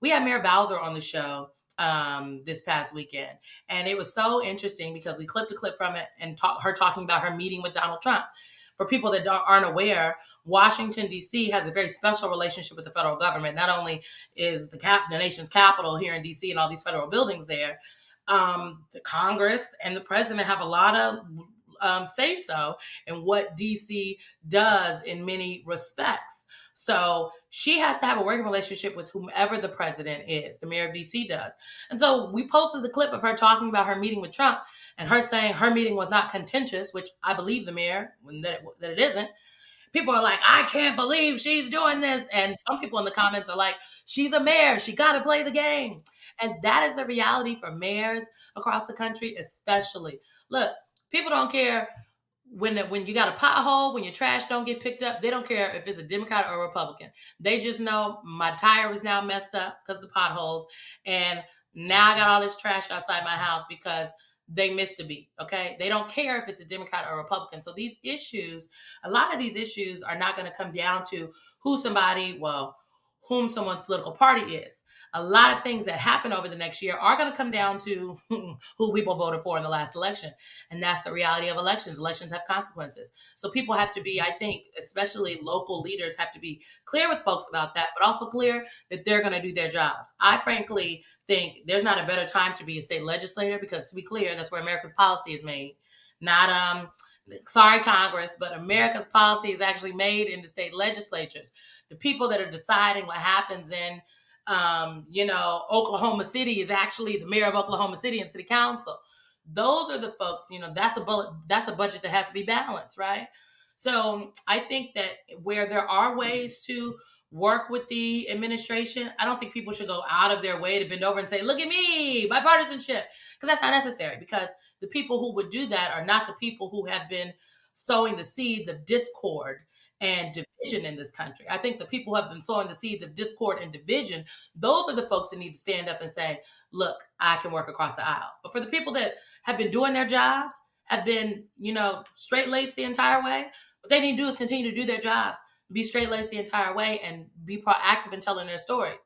We had Mayor Bowser on the show this past weekend, and it was so interesting because we clipped a clip from it and her talking about her meeting with Donald Trump. For people that aren't aware, Washington, D.C. has a very special relationship with the federal government. Not only is the nation's capital here in D.C. and all these federal buildings there, the Congress and the president have a lot of say-so in what D.C. does in many respects. So she has to have a working relationship with whomever the president is. The mayor of D.C. does. And so we posted the clip of her talking about her meeting with Trump and her saying her meeting was not contentious, which I believe the mayor that it isn't. People are like, I can't believe she's doing this. And some people in the comments are like, she's a mayor. She got to play the game. And that is the reality for mayors across the country, especially. Look, people don't care when you got a pothole, when your trash don't get picked up. They don't care if it's a Democrat or a Republican. They just know my tire is now messed up because of potholes. And now I got all this trash outside my house because they missed a beat. Okay. They don't care if it's a Democrat or a Republican. So these issues, a lot of these issues are not going to come down to whom someone's political party is. A lot of things that happen over the next year are going to come down to who people voted for in the last election. And that's the reality of elections. Elections have consequences. So people have to be, I think, especially local leaders have to be clear with folks about that, but also clear that they're going to do their jobs. I frankly think there's not a better time to be a state legislator because, to be clear, that's where America's policy is made. Not, sorry, Congress, but America's policy is actually made in the state legislatures. The people that are deciding what happens in Oklahoma City is actually the mayor of Oklahoma City and city council. Those are the folks, that's a budget that has to be balanced, right? So I think that where there are ways to work with the administration, I don't think people should go out of their way to bend over and say, look at me, bipartisanship, because that's not necessary, because the people who would do that are not the people who have been sowing the seeds of discord and division in this country. I think the people who have been sowing the seeds of discord and division, those are the folks that need to stand up and say, look, I can work across the aisle. But for the people that have been doing their jobs, have been, straight-laced the entire way, what they need to do is continue to do their jobs, be straight-laced the entire way, and be proactive in telling their stories.